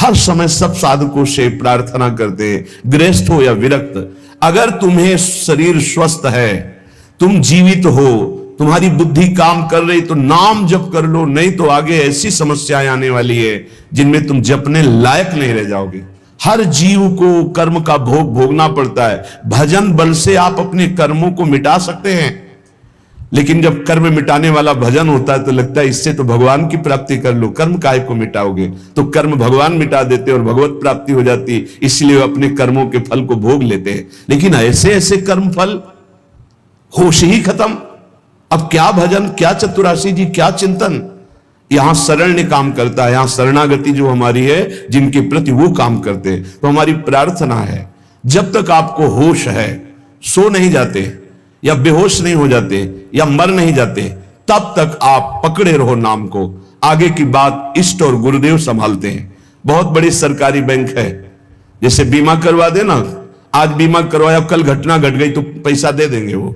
हर समय सब साधकों से प्रार्थना करते हैं, गृहस्थ हो या विरक्त। अगर तुम्हें शरीर स्वस्थ है, तुम जीवित हो, तुम्हारी बुद्धि काम कर रही, तो नाम जप कर लो, नहीं तो आगे ऐसी समस्याएं आने वाली है जिनमें तुम जपने लायक नहीं रह जाओगे। हर जीव को कर्म का भोग भोगना पड़ता है। भजन बल से आप अपने कर्मों को मिटा सकते हैं, लेकिन जब कर्म मिटाने वाला भजन होता है तो लगता है इससे तो भगवान की प्राप्ति कर लो, कर्म काहे को मिटाओगे। तो कर्म भगवान मिटा देते और भगवत प्राप्ति हो जाती, इसलिए वे अपने कर्मों के फल को भोग लेते हैं। लेकिन ऐसे ऐसे कर्म फल होश ही खत्म। अब क्या भजन, क्या चतुराशी जी, क्या चिंतन। यहां शरण्य काम करता है, यहां शरणागति जो हमारी है जिनके प्रति वो काम करते हैं। तो हमारी प्रार्थना है, जब तक आपको होश है, सो नहीं जाते या बेहोश नहीं हो जाते या मर नहीं जाते, तब तक आप पकड़े रहो नाम को। आगे की बात इष्ट और गुरुदेव संभालते हैं। बहुत बड़ी सरकारी बैंक है, जैसे बीमा करवा देना, आज बीमा करवाया, कल घटना घट गई तो पैसा दे देंगे वो।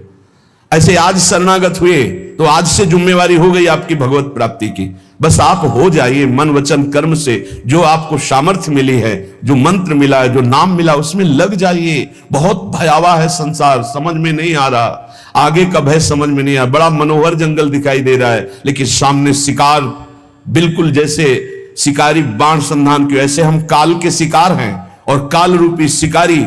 ऐसे आज शरणागत हुए तो आज से जिम्मेवारी हो गई आपकी भगवत प्राप्ति की। बस आप हो जाइए मन वचन कर्म से, जो आपको सामर्थ्य मिली है, जो मंत्र मिला है, जो नाम मिला, उसमें लग जाइए। बहुत भयावह है संसार, समझ में नहीं आ रहा, आगे का भय समझ में नहीं आ रहा। बड़ा मनोहर जंगल दिखाई दे रहा है, लेकिन सामने शिकार, बिल्कुल जैसे शिकारी बाण संधान के, ऐसे हम काल के शिकार हैं और काल रूपी शिकारी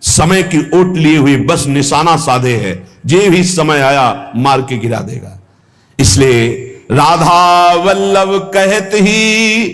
समय की ओट लिए हुए बस निशाना साधे है, जे भी समय आया मार के गिरा देगा। इसलिए राधा वल्लभ कहत ही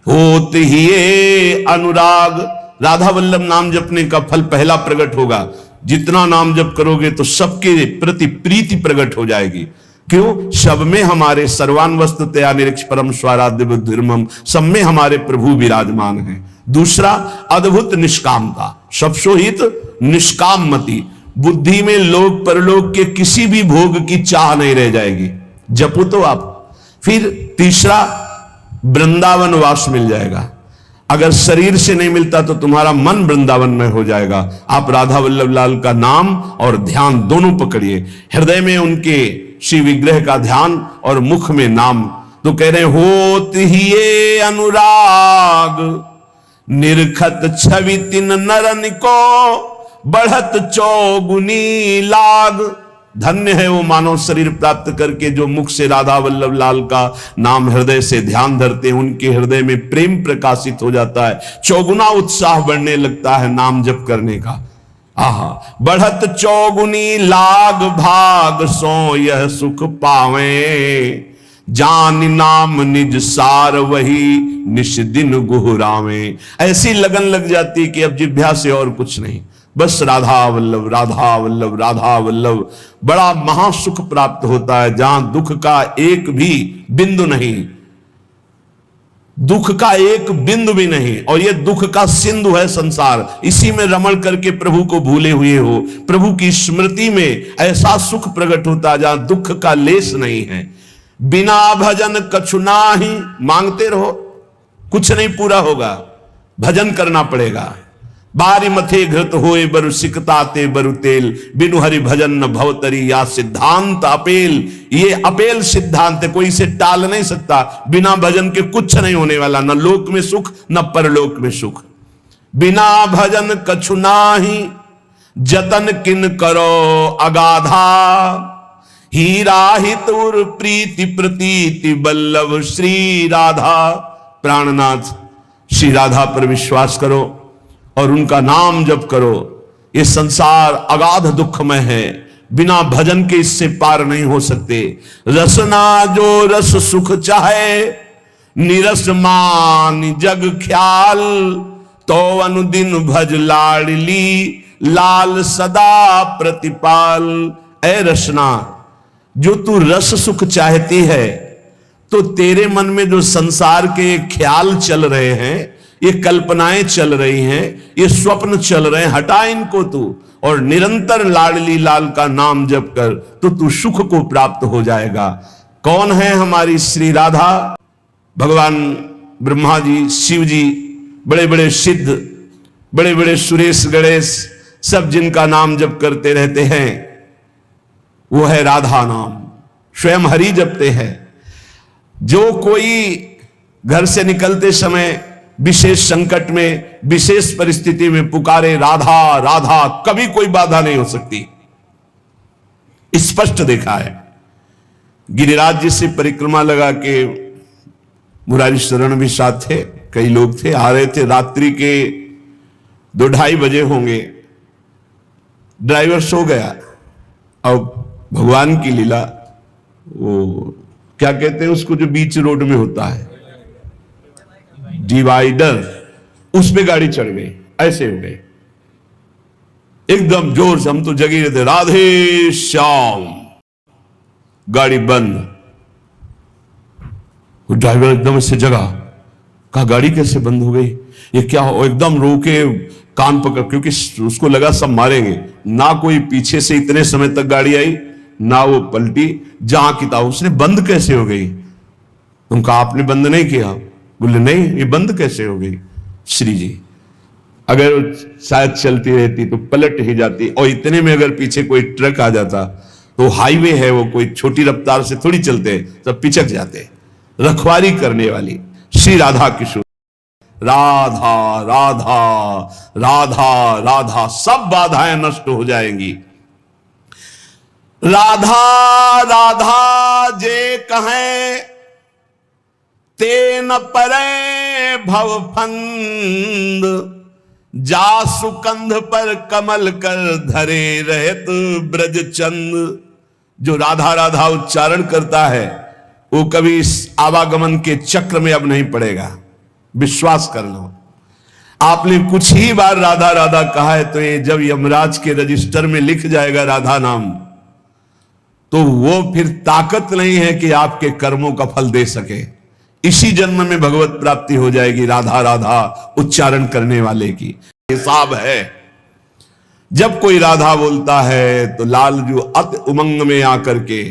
होत ही ये अनुराग। राधा वल्लभ नाम जपने का फल पहला प्रकट होगा। जितना नाम जप करोगे तो सबके प्रति प्रीति प्रकट हो जाएगी। क्यों? सब में हमारे सर्वान वस्तुतया निरीक्ष परम स्वाराध्य बुद्धिर्मम, सब में हमारे प्रभु विराजमान हैं। दूसरा, अद्भुत निष्कामता, सबसो हित निष्काम मति। बुद्धि में लोक परलोक के किसी भी भोग की चाह नहीं रह जाएगी, जपो तो आप। फिर तीसरा, वृंदावन वास मिल जाएगा। अगर शरीर से नहीं मिलता तो तुम्हारा मन वृंदावन में हो जाएगा। आप राधा वल्लभ लाल का नाम और ध्यान दोनों पकड़िए, हृदय में उनके श्री विग्रह का ध्यान और मुख में नाम। तो कह रहे होत ही ये अनुराग, निरखत छवि तिन नरन को, बढ़त चौगुनी लाग। धन्य है वो मानव शरीर प्राप्त करके जो मुख से राधा वल्लभ लाल का नाम हृदय से ध्यान धरते हैं। उनके हृदय में प्रेम प्रकाशित हो जाता है, चौगुना उत्साह बढ़ने लगता है नाम जप करने का। आहा, बढ़त चौगुनी लाग भाग सो यह सुख पावे, जान नाम निज सार वही निश दिन गुहरावे। ऐसी लगन लग जाती कि अब जिभ्या से और कुछ नहीं, बस राधा वल्लभ राधा वल्लभ राधा वल्लभ। बड़ा महासुख प्राप्त होता है, जहां दुख का एक भी बिंदु नहीं, दुख का एक बिंदु भी नहीं। और ये दुख का सिंधु है संसार, इसी में रमण करके प्रभु को भूले हुए हो। प्रभु की स्मृति में ऐसा सुख प्रकट होता है जहां दुख का लेस नहीं है। बिना भजन कछु नाही, मांगते रहो, कुछ नहीं पूरा होगा, भजन करना पड़ेगा। बारी मथे घृत होए बरु सिकताते बरु तेल, बिनु हरि भजन न भवतरी या सिद्धांत अपेल। ये अपेल सिद्धांत है, कोई इसे टाल नहीं सकता। बिना भजन के कुछ नहीं होने वाला, न लोक में सुख न परलोक में सुख। बिना भजन कछु नाही, जतन किन करो अगाधा, हीरा हित उर प्रीति प्रतीति बल्लभ श्री राधा। प्राणनाथ श्री राधा पर विश्वास करो और उनका नाम जप करो। ये संसार अगाध दुखमय है, बिना भजन के इससे पार नहीं हो सकते। रसना जो रस सुख चाहे, निरस मान जग ख्याल, तो अनुदिन भज लाडली लाल सदा प्रतिपाल। ऐ रसना, जो तू रस सुख चाहती है, तो तेरे मन में जो संसार के ख्याल चल रहे हैं, ये कल्पनाएं चल रही हैं, ये स्वप्न चल रहे हैं, हटा इनको तू और निरंतर लाडली लाल का नाम जप कर, तो तू सुख को प्राप्त हो जाएगा। कौन है हमारी श्री राधा? भगवान ब्रह्मा जी, शिव जी, बड़े बड़े सिद्ध, बड़े बड़े सुरेश गणेश, सब जिनका नाम जप करते रहते हैं, वो है राधा नाम। स्वयं हरि जपते हैं। जो कोई घर से निकलते समय विशेष संकट में, विशेष परिस्थिति में पुकारे राधा राधा, कभी कोई बाधा नहीं हो सकती। स्पष्ट देखा है। गिरिराज जी से परिक्रमा लगा के मुरारी शरण भी साथ थे, कई लोग थे, आ रहे थे, रात्रि के 2-2:30 बजे होंगे। ड्राइवर सो गया। अब भगवान की लीला, वो क्या कहते हैं उसको जो बीच रोड में होता है, डिवाइडर, उस पे गाड़ी चढ़ गई, ऐसे हो गए एकदम जोर से। हम तो जगे रहते, राधे श्याम, गाड़ी बंद। वो ड्राइवर एकदम से जगा, कहा गाड़ी कैसे बंद हो गई, ये क्या हो? एकदम रोके, कान पकड़, क्योंकि उसको लगा सब मारेंगे। ना कोई पीछे से इतने समय तक गाड़ी आई, ना वो पलटी, जहां की था उसने बंद कैसे हो गई? तुम कहा आपने बंद नहीं किया? बोले नहीं, ये बंद कैसे हो गई? श्री जी, अगर शायद चलती रहती तो पलट ही जाती, और इतने में अगर पीछे कोई ट्रक आ जाता, तो हाईवे है वो, कोई छोटी रफ्तार से थोड़ी चलते, सब पिचक जाते। रखवाली करने वाली श्री राधा किशोर, राधा राधा राधा राधा, सब बाधाएं नष्ट हो जाएंगी। राधा राधा जे कहें तेन परे भवफंद, जासु कंध पर कमल कर धरे रहत ब्रज चंद। जो राधा राधा उच्चारण करता है वो कभी इस आवागमन के चक्र में अब नहीं पड़ेगा, विश्वास कर लो। आपने कुछ ही बार राधा राधा कहा है, तो ये जब यमराज के रजिस्टर में लिख जाएगा राधा नाम, तो वो फिर ताकत नहीं है कि आपके कर्मों का फल दे सके। इसी जन्म में भगवत प्राप्ति हो जाएगी राधा राधा उच्चारण करने वाले की। हिसाब है, जब कोई राधा बोलता है तो लाल जो अति उमंग में आकर के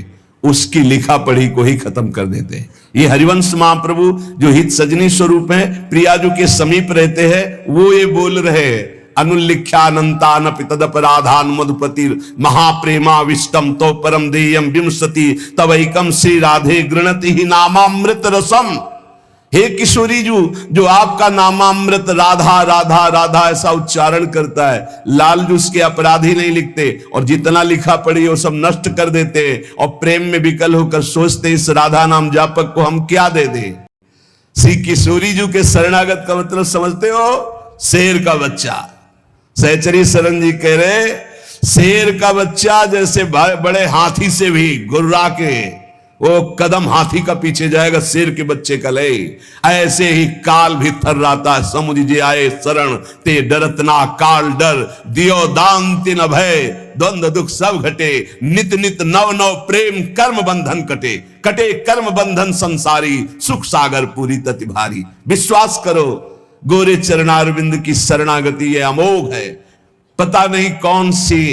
उसकी लिखा पढ़ी को ही खत्म कर देते हैं। ये हरिवंश महाप्रभु जो हित सजनी स्वरूप है, प्रियाजू के समीप रहते हैं, वो ये बोल रहे हैं, अनुल्लिख्यानंतान पितदपराधान मधुपति महाप्रेमाविष्टम तो परम देयम विंशति तवैकम श्री राधे गृणति ही नामामृत रसम। हे किशोरी जो आपका नामामृत राधा राधा राधा ऐसा उच्चारण करता है, लालजू उसके अपराधी नहीं लिखते, और जितना लिखा पढ़ी वो सब नष्ट कर देते, और प्रेम में विकल होकर सोचते इस राधा नाम जापक को हम क्या दे दें। श्री किशोरी जी के शरणागत का मतलब समझते हो? शेर का बच्चा। सहचरी शरण जी कह रहे, शेर का बच्चा जैसे बड़े हाथी से भी गुर्रा के वो कदम हाथी का पीछे जाएगा, शेर के बच्चे का ले, ऐसे ही काल भी थर्राता है। समुझ जे आए शरण ते डरत ना काल डर, दियो दान तिन भय द्वंद्व दुख सब घटे, नित नित नव नव प्रेम कर्म बंधन कटे, कटे कर्म बंधन संसारी, सुख सागर पूरी तति भारी। विश्वास करो, गोरे चरणारविंद की शरणागति ये अमोघ है। पता नहीं कौन सी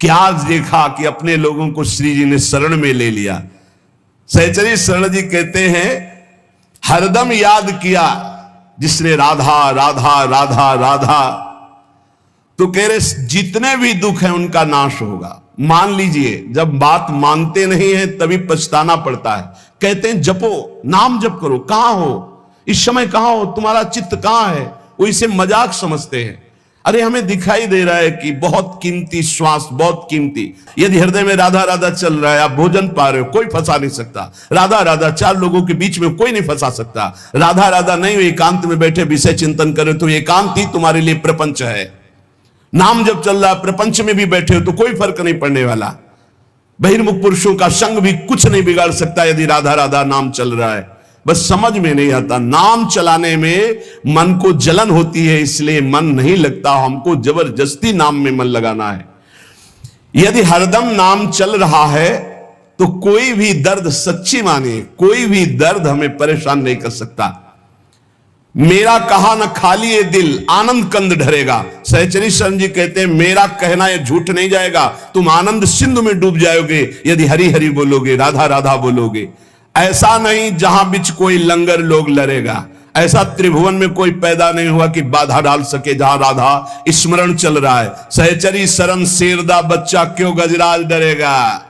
क्या देखा कि अपने लोगों को श्री जी ने शरण में ले लिया। सहचरी शरण जी कहते हैं, हरदम याद किया जिसने राधा राधा राधा राधा, तो कह रहे जितने भी दुख हैं उनका नाश होगा। मान लीजिए, जब बात मानते नहीं है तभी पछताना पड़ता है। कहते हैं जपो, नाम जप करो, कहां हो इस समय, कहां हो, तुम्हारा चित्त कहां है? वो इसे मजाक समझते हैं। अरे हमें दिखाई दे रहा है कि बहुत कीमती श्वास, बहुत कीमती, यदि हृदय में राधा राधा चल रहा है, आप भोजन पा रहे हो, कोई फंसा नहीं सकता। राधा राधा 4 लोगों के बीच में कोई नहीं फंसा सकता। राधा राधा नहीं, एकांत में बैठे विषय चिंतन करे तो एकांत ही तुम्हारे लिए प्रपंच है। नाम जब चल रहा है, प्रपंच में भी बैठे हो तो कोई फर्क नहीं पड़ने वाला। बहिर्मुख पुरुषों का संग भी कुछ नहीं बिगाड़ सकता यदि राधा राधा नाम चल रहा है। बस समझ में नहीं आता, नाम चलाने में मन को जलन होती है, इसलिए मन नहीं लगता। हमको जबरदस्ती नाम में मन लगाना है। यदि हरदम नाम चल रहा है तो कोई भी दर्द, सच्ची मानिए, कोई भी दर्द हमें परेशान नहीं कर सकता। मेरा कहा न खाली ये दिल आनंद कंद ढरेगा। सहचरी शरण जी कहते हैं, मेरा कहना ये झूठ नहीं जाएगा, तुम आनंद सिंधु में डूब जाओगे यदि हरि हरि बोलोगे, राधा राधा बोलोगे। ऐसा नहीं जहां बीच कोई लंगर लोग लड़ेगा, ऐसा त्रिभुवन में कोई पैदा नहीं हुआ कि बाधा डाल सके जहां राधा स्मरण चल रहा है। सहचरी शरण शेरदा बच्चा क्यों गजराज डरेगा?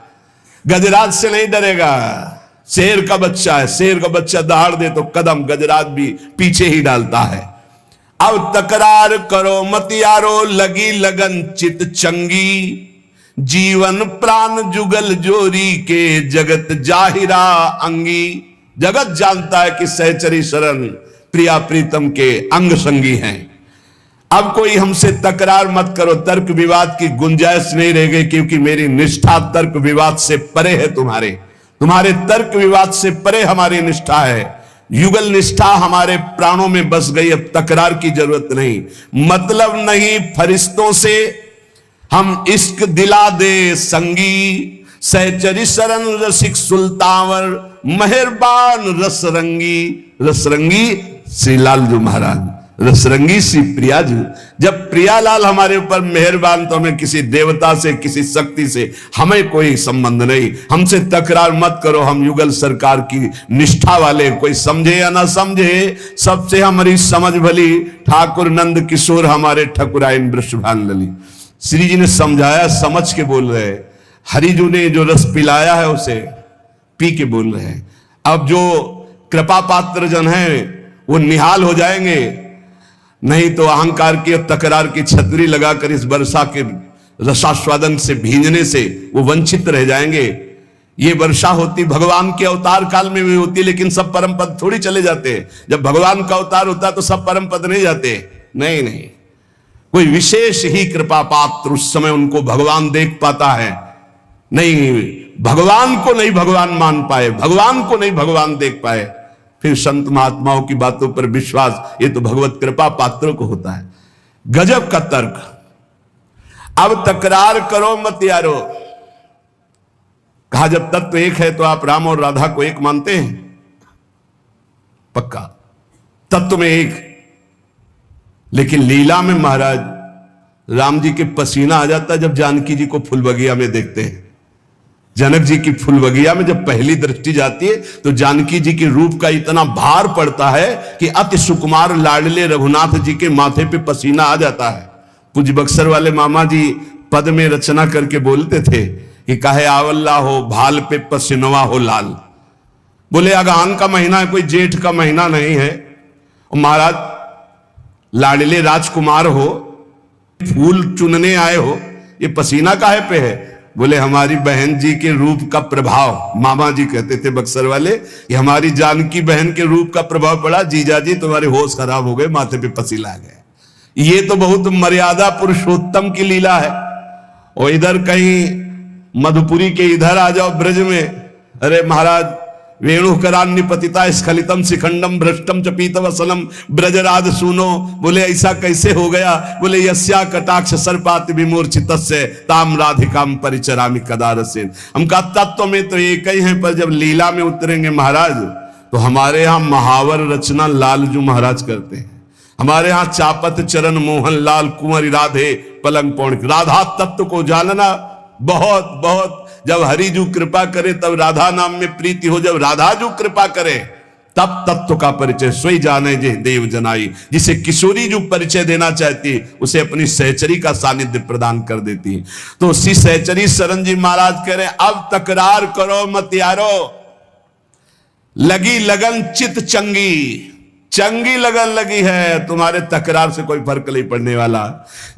गजराज से नहीं डरेगा, शेर का बच्चा है, शेर का बच्चा दहाड़ दे तो कदम गजराज भी पीछे ही डालता है। अब तकरार करो मत यारो, लगी लगन चित चंगी, जीवन प्राण जुगल जोरी के जगत जाहिरा अंगी। जगत जानता है कि सहचरी शरण प्रिया प्रीतम के अंग संगी हैं। अब कोई हमसे तकरार मत करो, तर्क विवाद की गुंजाइश नहीं रह गई, क्योंकि मेरी निष्ठा तर्क विवाद से परे है। तुम्हारे तर्क विवाद से परे हमारी निष्ठा है। युगल निष्ठा हमारे प्राणों में बस गई, अब तकरार की जरूरत नहीं। मतलब नहीं फरिश्तों से हम इश्क दिला दे संगी, सहचरी शरण रसिक सुल्तावर, मेहरबान रसरंगी। रसरंगी श्री लालजू महाराज, रसरंगी श्री प्रियाजू। जब प्रियालाल हमारे ऊपर मेहरबान तो हमें किसी देवता से, किसी शक्ति से हमें कोई संबंध नहीं। हमसे तकरार मत करो, हम युगल सरकार की निष्ठा वाले, कोई समझे या ना समझे सबसे हमारी समझ भली। ठाकुर नंद किशोर हमारे ठकुराइन वृषभान लली। श्री जी ने समझाया, समझ के बोल रहे हैं। हरिजू ने जो रस पिलाया है उसे पी के बोल रहे हैं। अब जो कृपा पात्र जन हैं वो निहाल हो जाएंगे, नहीं तो अहंकार की और तकरार की छतरी लगाकर इस वर्षा के रसास्वादन से भींजने से वो वंचित रह जाएंगे। ये वर्षा होती भगवान के अवतार काल में भी होती, लेकिन सब परम पद थोड़ी चले जाते हैं। जब भगवान का अवतार होता तो सब परम पद नहीं जाते, नहीं। कोई विशेष ही कृपा पात्र उस समय उनको भगवान देख पाता है। नहीं, भगवान को नहीं भगवान मान पाए, भगवान को नहीं भगवान देख पाए, फिर संत महात्माओं की बातों पर विश्वास, ये तो भगवत कृपा पात्रों को होता है। गजब का तर्क। अब तकरार करो मत यारो। कहा जब तत्व एक है तो आप राम और राधा को एक मानते हैं? पक्का तत्व में एक, लेकिन लीला में महाराज राम जी के पसीना आ जाता जब जानकी जी को फुलबगिया में देखते हैं। जनक जी की फुलबगिया में जब पहली दृष्टि जाती है तो जानकी जी के रूप का इतना भार पड़ता है कि अति सुकुमार लाडले रघुनाथ जी के माथे पे पसीना आ जाता है। पूज्य बक्सर वाले मामा जी पद में रचना करके बोलते थे कि काहे आवल्ला हो भाल पे पसीनवा हो लाल। बोले अगहन का महीना है, कोई जेठ का महीना नहीं है। और महाराज लाडले राजकुमार हो, फूल चुनने आए हो, ये पसीना काहे पे है? बोले हमारी बहन जी के रूप का प्रभाव। मामा जी कहते थे बक्सर वाले, ये हमारी जानकी बहन के रूप का प्रभाव पड़ा, जीजा जी तुम्हारे होश खराब हो गए, माथे पे पसीना आ गया। ये तो बहुत मर्यादा पुरुषोत्तम की लीला है। और इधर कहीं मधुपुरी के इधर आ जाओ ब्रज में, अरे महाराज वेणुकरान्य पतिता स्खलितम शिखंडम भ्रष्टम च पीतवसनम ब्रजराज सुनो। बोले ऐसा कैसे हो गया? बोले यस्या कटाक्ष सर्पाति विमूर्छितस्य ताम राधिकाम परिचरामि कदारसेन। हम का तत्व में तो एक ही हैं, पर जब लीला में उतरेंगे महाराज तो हमारे यहाँ महावर रचना लालजू महाराज करते हैं। हमारे यहाँ चापत चरण मोहन लाल कुंवरी राधे पलंग पौड़। राधा तत्व को जानना बहुत बहुत, जब हरिजू कृपा करे तब राधा नाम में प्रीति हो, जब राधाजू कृपा करे तब तत्व का परिचय सोई जाने जे देव जनाई। जिसे किशोरी जो परिचय देना चाहती उसे अपनी सहचरी का सानिध्य प्रदान कर देती। तो उसी सहचरी शरण जी महाराज कह रहे अब तकरार करो मत यारो, लगी लगन चित चंगी। चंगी लगन लगी है, तुम्हारे तकरार से कोई फर्क नहीं पड़ने वाला।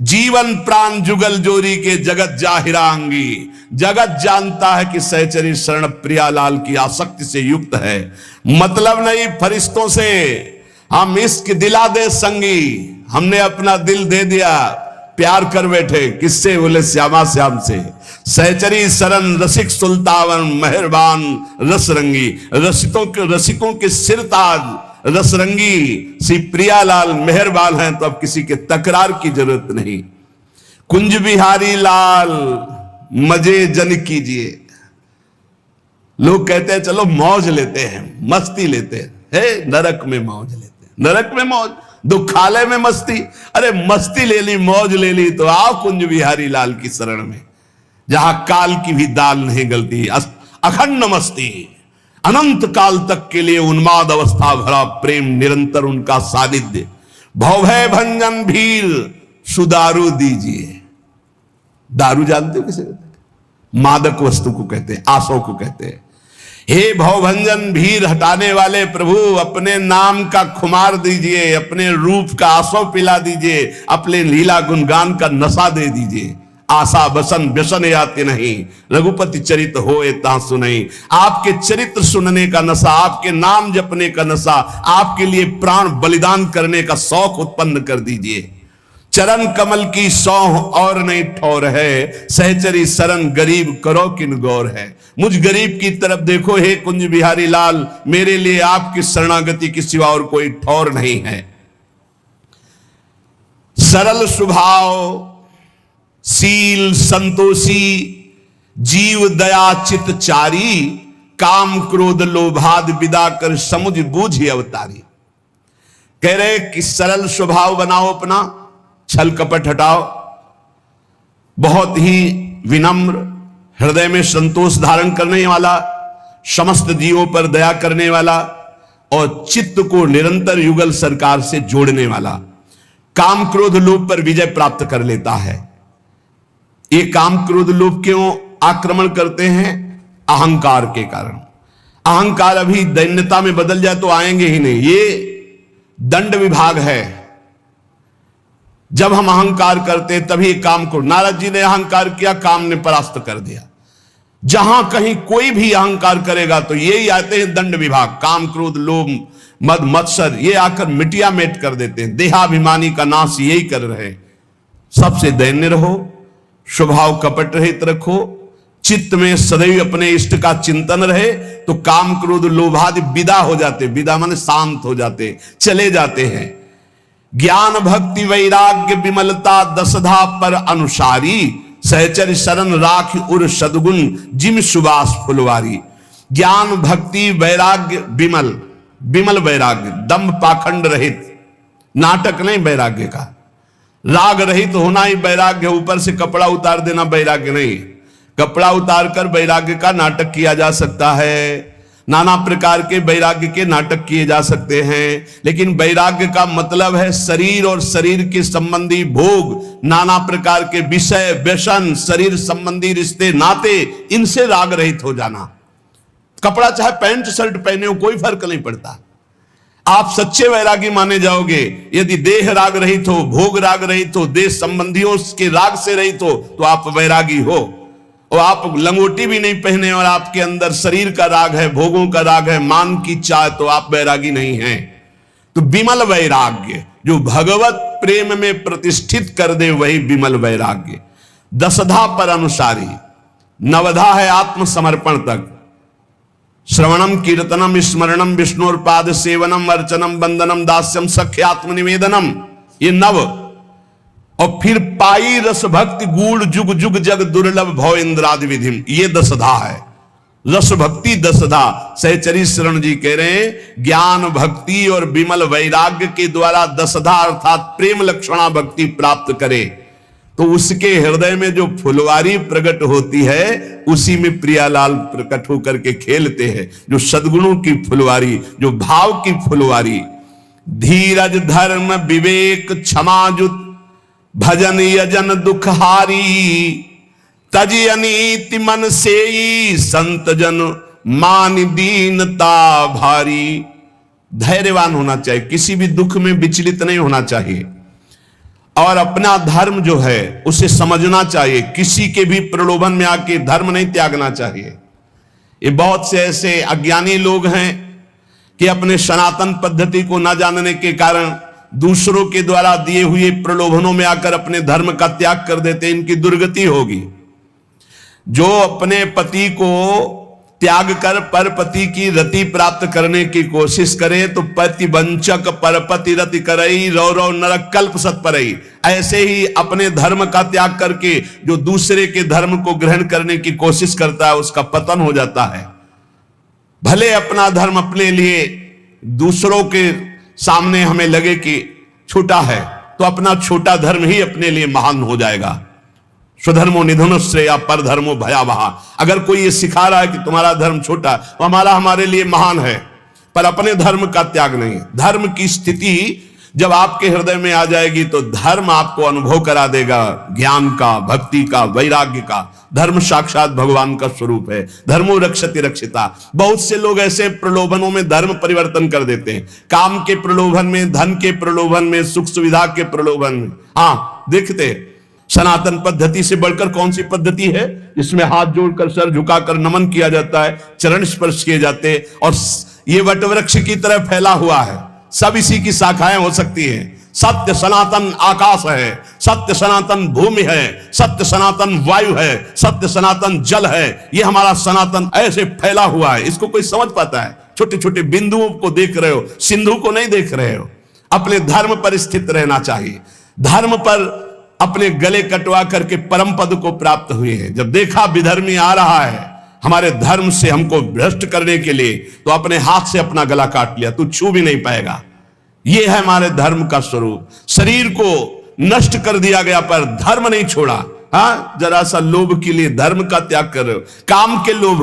जीवन प्राण जुगल जोरी के जगत जाहिरांगी। जगत जानता है कि सहचरी शरण प्रियालाल की आसक्ति से युक्त है। मतलब नहीं फरिश्तों से हम इश्क दिला दे संगी। हमने अपना दिल दे दिया, प्यार कर बैठे। किससे? बोले श्यामा श्याम से। सहचरी शरण रसिक सुल्तावन मेहरबान रसरंगी। रसिकों के सिरताज रसरंगी श्री प्रियालाल मेहरबान हैं, तो अब किसी के तकरार की जरूरत नहीं। कुंज बिहारी लाल मजे जन कीजिए। लोग कहते हैं चलो मौज लेते हैं, मस्ती लेते हैं। हे नरक में मौज लेते हैं, नरक में मौज, दुखालय में मस्ती। अरे मस्ती ले ली, मौज ले ली तो आओ कुंज बिहारी लाल की शरण में, जहां काल की भी दाल नहीं गलती। अखंड मस्ती, अनंत काल तक के लिए उन्माद अवस्था भरा प्रेम, निरंतर उनका सानिध्य। भवभय भंजन भीर सुदारू दीजिए। दारू जानते हो किसे कहते हैं? मादक वस्तु को कहते हैं, आसों को कहते हैं। हे भवभंजन भीर हटाने वाले प्रभु, अपने नाम का खुमार दीजिए, अपने रूप का आसव पिला दीजिए, अपने लीला गुणगान का नशा दे दीजिए। आशा बसन व्यसन याति नहीं, रघुपति चरित होए ता सुनई। आपके चरित्र सुनने का नशा, आपके नाम जपने का नशा, आपके लिए प्राण बलिदान करने का शौक उत्पन्न कर दीजिए। चरण कमल की सौह और नहीं ठौर है, सहचरी शरण गरीब करो किन गौर है। मुझ गरीब की तरफ देखो हे कुंज बिहारी लाल, मेरे लिए आपकी शरणागति के सिवा और कोई ठौर नहीं है। सरल स्वभाव, शील संतोषी, जीव दया चित चारी, काम क्रोध लोभाद विदा कर समुझ बूझ अवतारी। कह रहे कि सरल स्वभाव बनाओ अपना, छल कपट हटाओ, बहुत ही विनम्र, हृदय में संतोष धारण करने वाला, समस्त जीवों पर दया करने वाला और चित्त को निरंतर युगल सरकार से जोड़ने वाला। काम क्रोध लोभ पर विजय प्राप्त कर लेता है। ये काम क्रोध लोभ क्यों आक्रमण करते हैं? अहंकार के कारण। अहंकार अभी दैन्यता में बदल जाए तो आएंगे ही नहीं। ये दंड विभाग है। जब हम अहंकार करते तभी काम को, नारद जी ने अहंकार किया, काम ने परास्त कर दिया। जहां कहीं कोई भी अहंकार करेगा तो यही आते हैं दंड विभाग, काम क्रोध लोभ मद मत्सर, ये आकर मिटिया मेट कर देते हैं। देहाभिमानी का नाश यही कर रहे। सबसे दैन्य रहो, स्वभाव कपट रहित रखो, चित्त में सदैव अपने इष्ट का चिंतन रहे, तो काम क्रोध लोभादि विदा हो जाते। विदा माने शांत हो जाते, चले जाते हैं। ज्ञान भक्ति वैराग्य विमलता दसधा पर अनुसारी, सहचर शरण राख उर सदगुण जिम सुबास फुलवारी। ज्ञान भक्ति वैराग्य विमल, विमल वैराग्य, दम्भ पाखंड रहित, नाटक नहीं वैराग्य का। राग रहित होना ही वैराग्य, ऊपर से कपड़ा उतार देना वैराग्य नहीं। कपड़ा उतार कर वैराग्य का नाटक किया जा सकता है, नाना प्रकार के वैराग्य के नाटक किए जा सकते हैं, लेकिन वैराग्य का मतलब है शरीर और शरीर के संबंधी भोग, नाना प्रकार के विषय व्यसन, शरीर संबंधी रिश्ते नाते, इनसे राग रहित हो जाना। कपड़ा चाहे पैंट शर्ट पहने हो, कोई फर्क नहीं पड़ता। आप सच्चे वैरागी माने जाओगे यदि देह राग रहित हो, भोग राग रहित हो, देश संबंधियों के राग से रहित हो, तो आप वैरागी हो। और आप लंगोटी भी नहीं पहने और आपके अंदर शरीर का राग है, भोगों का राग है, मान की चाह, तो आप वैरागी नहीं हैं। तो विमल वैराग्य जो भगवत प्रेम में प्रतिष्ठित कर दे, वही विमल वैराग्य। दसधा पर अनुसारी, नवधा है आत्मसमर्पण तक। श्रवणम कीर्तनम स्मरणम विष्णुर्पाद सेवनम अर्चनम वंदनम दास्यम सख्य आत्मनिवेदनम, ये नव। और फिर पाई रस भक्ति गूढ़ जुग जुग जग दुर्लभ भव इंद्रादि विधिम, ये दसधा है। रस भक्ति दसधा। सहचरी शरण जी कह रहे हैं ज्ञान भक्ति और विमल वैराग्य के द्वारा दसधा अर्थात प्रेम लक्षणा भक्ति प्राप्त करे तो उसके हृदय में जो फुलवारी प्रकट होती है, उसी में प्रियालाल प्रकट होकर के खेलते हैं। जो सद्गुणों की फुलवारी, जो भाव की फुलवारी, धीरज धर्म विवेक क्षमाजुत भजन यजन दुखहारी, तज अनीति मन सेई संत जन मान दीनता भारी। धैर्यवान होना चाहिए, किसी भी दुख में विचलित नहीं होना चाहिए, और अपना धर्म जो है उसे समझना चाहिए। किसी के भी प्रलोभन में आके धर्म नहीं त्यागना चाहिए। ये बहुत से ऐसे अज्ञानी लोग हैं कि अपने सनातन पद्धति को न जानने के कारण दूसरों के द्वारा दिए हुए प्रलोभनों में आकर अपने धर्म का त्याग कर देते। इनकी दुर्गति होगी। जो अपने पति को त्याग कर परपति की रति प्राप्त करने की कोशिश करे तो पति वंचक परपति रति करई रौ रौ नरक कल्प सत्परई। ऐसे ही अपने धर्म का त्याग करके जो दूसरे के धर्म को ग्रहण करने की कोशिश करता है, उसका पतन हो जाता है। भले अपना धर्म अपने लिए दूसरों के सामने हमें लगे कि छोटा है, तो अपना छोटा धर्म ही अपने लिए महान हो जाएगा। स्वधर्मो निधनो श्रेया पर धर्मो भयावहा। अगर कोई ये सिखा रहा है कि तुम्हारा धर्म छोटा, तो हमारे लिए महान है, पर अपने धर्म का त्याग नहीं। धर्म की स्थिति जब आपके हृदय में आ जाएगी तो धर्म आपको अनुभव करा देगा ज्ञान का, भक्ति का, वैराग्य का। धर्म साक्षात भगवान का स्वरूप है। धर्मो रक्षति रक्षिता। बहुत से लोग ऐसे प्रलोभनों में धर्म परिवर्तन कर देते हैं, काम के प्रलोभन में, धन के प्रलोभन में, सुख सुविधा के प्रलोभन में। हाँ, देखते सनातन पद्धति से बढ़कर कौन सी पद्धति है जिसमें हाथ जोड़कर, सर झुकाकर नमन किया जाता है, चरण स्पर्श किए जाते हैं, और ये वटवृक्ष की तरह फैला हुआ है। सब इसी की शाखाएं हो सकती हैं। सत्य सनातन आकाश है, सत्य सनातन भूमि है, सत्य सनातन वायु है, सत्य सनातन जल है। ये हमारा सनातन ऐसे फैला हुआ है। इसको कोई समझ पाता है? छोटे छोटे बिंदुओं को देख रहे हो, सिंधु को नहीं देख रहे हो। अपने धर्म पर स्थित रहना चाहिए। धर्म पर अपने गले कटवा करके परम पद को प्राप्त हुए हैं। जब देखा विधर्मी आ रहा है हमारे धर्म से हमको भ्रष्ट करने के लिए, तो अपने हाथ से अपना गला काट लिया, तू छू भी नहीं पाएगा। यह है हमारे धर्म का स्वरूप। शरीर को नष्ट कर दिया गया पर धर्म नहीं छोड़ा। हाँ, जरा सा लोभ के लिए धर्म का त्याग कर रहे हो, काम के लोभ